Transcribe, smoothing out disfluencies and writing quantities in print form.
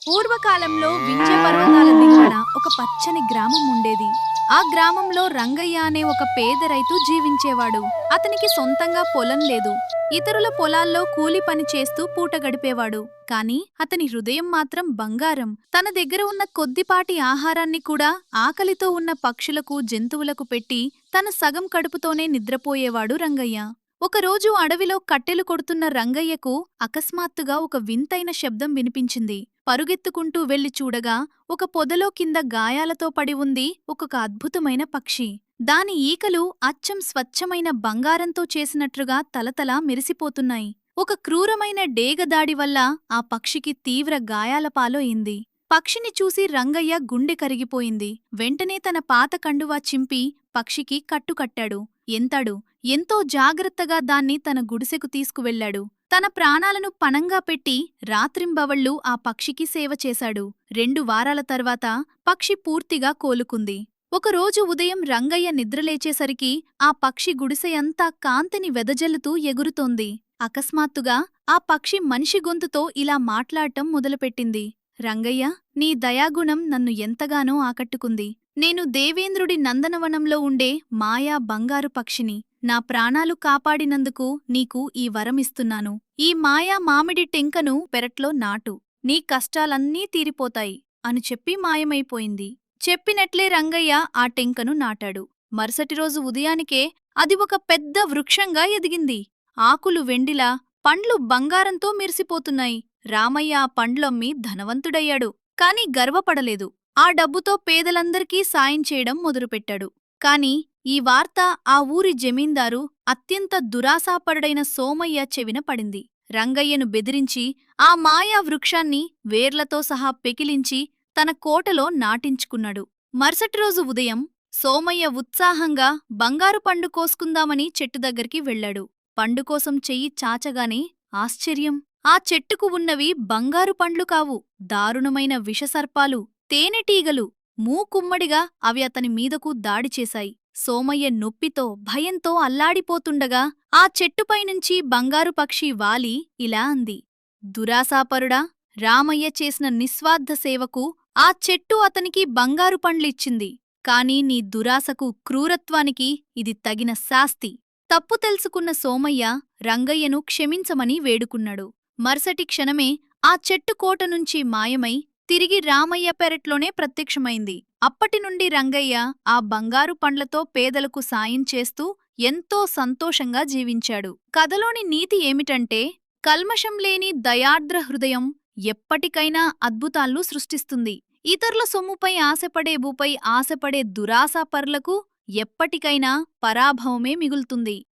పూర్వకాలంలో వింధ్య పర్వతాల దిగువన ఒక పచ్చని గ్రామం ఉండేది. ఆ గ్రామంలో రంగయ్య అనే ఒక పేద రైతు జీవించేవాడు. అతనికి సొంతంగా పొలం లేదు. ఇతరుల పొలాల్లో కూలి పని చేస్తూ పూట గడిపేవాడు. కాని అతని హృదయం మాత్రం బంగారం. తన దగ్గర ఉన్న కొద్దిపాటి ఆహారాన్ని కూడా ఆకలితో ఉన్న పక్షులకు, జంతువులకు పెట్టి తన సగం కడుపుతోనే నిద్రపోయేవాడు రంగయ్య. ఒకరోజు అడవిలో కట్టెలు కొడుతున్న రంగయ్యకు అకస్మాత్తుగా ఒక వింతైన శబ్దం వినిపించింది. పరుగెత్తుకుంటూ వెళ్లి చూడగా ఒక పొదలో కింద గాయాలతో పడి ఉంది ఒక అద్భుతమైన పక్షి. దాని ఈకలు అచ్చం స్వచ్ఛమైన బంగారంతో చేసినట్లుగా తలతలా మెరిసిపోతున్నాయి. ఒక క్రూరమైన డేగదాడి వల్ల ఆ పక్షికి తీవ్ర గాయాల పాలయింది. పక్షిని చూసి రంగయ్య గుండె కరిగిపోయింది. వెంటనే తన పాత కండువా చింపి పక్షికి కట్టుకట్టాడు. ఎంతో జాగ్రత్తగా దాన్ని తన గుడిసెకు తీసుకువెళ్లాడు. తన ప్రాణాలను పణంగా పెట్టి రాత్రింబవళ్లూ ఆ పక్షికి సేవ చేశాడు. 2 వారాల తర్వాత పక్షి పూర్తిగా కోలుకుంది. ఒకరోజు ఉదయం రంగయ్య నిద్రలేచేసరికి ఆ పక్షి గుడిసెయంతా కాంతిని వెదజల్లుతూ ఎగురుతోంది. అకస్మాత్తుగా ఆ పక్షి మనిషి గొంతుతో ఇలా మాట్లాడటం మొదలుపెట్టింది. రంగయ్య, నీ దయాగుణం నన్ను ఎంతగానో ఆకట్టుకుంది. నేను దేవేంద్రుడి నందనవనంలో ఉండే మాయా బంగారు పక్షిని. నా ప్రాణాలు కాపాడినందుకు నీకు ఈ వరమిస్తున్నాను. ఈ మాయా మామిడి టెంకను పెరట్లో నాటు. నీ కష్టాలన్నీ తీరిపోతాయి అని చెప్పి మాయమైపోయింది. చెప్పినట్లే రంగయ్య ఆ టెంకను నాటాడు. మరుసటిరోజు ఉదయానికే అది ఒక పెద్ద వృక్షంగా ఎదిగింది. ఆకులు వెండిలా, పండ్లు బంగారంతో మెరిసిపోతున్నాయి. రామయ్య ఆ పండ్లమ్మి ధనవంతుడయ్యాడు. కాని గర్వపడలేదు. ఆ డబ్బుతో పేదలందరికీ సాయం చేయడం మొదలుపెట్టాడు. కాని ఈ వార్త ఆ ఊరి జమీందారు అత్యంత దురాశాపరుడైన సోమయ్య చెవిన పడింది. రంగయ్యను బెదిరించి ఆ మాయా వృక్షాన్ని వేర్లతో సహా పెకిలించి తన కోటలో నాటించుకున్నాడు. మరుసటిరోజు ఉదయం సోమయ్య ఉత్సాహంగా బంగారు పండు కోసుకుందామని చెట్టు దగ్గరికి వెళ్లాడు. పండుకోసం చెయ్యి చాచగానే ఆశ్చర్యం! ఆ చెట్టుకు ఉన్నవి బంగారు పండ్లు కావు, దారుణమైన విషసర్పాలు, తేనెటీగలు. మూకుమ్మడిగా అవి అతని మీదకు దాడిచేశాయి. సోమయ్య నొప్పితో, భయంతో అల్లాడిపోతుండగా ఆ చెట్టుపైనుంచి బంగారు పక్షి వాలి ఇలా అంది: దురాశాపరుడా, రామయ్య చేసిన నిస్వార్థ సేవకు ఆ చెట్టు అతనికి బంగారు పండ్లిచ్చింది. కాని నీ దురాశకు, క్రూరత్వానికి ఇది తగిన శాస్తి. తప్పు తెలుసుకున్న సోమయ్య రంగయ్యను క్షమించమని వేడుకున్నాడు. మరుసటి క్షణమే ఆ చెట్టు కోటనుంచి మాయమై తిరిగి రామయ్య పెరట్లోనే ప్రత్యక్షమైంది. అప్పటినుండి రంగయ్య ఆ బంగారు పండ్లతో పేదలకు సాయం చేస్తూ ఎంతో సంతోషంగా జీవించాడు. కథలోని నీతి ఏమిటంటే, కల్మషం లేని దయార్ద్ర హృదయం ఎప్పటికైనా అద్భుతాలను సృష్టిస్తుంది. ఇతరుల సొమ్ముపై ఆశపడే దురాశాపరులకు ఎప్పటికైనా పరాభవమే మిగులుతుంది.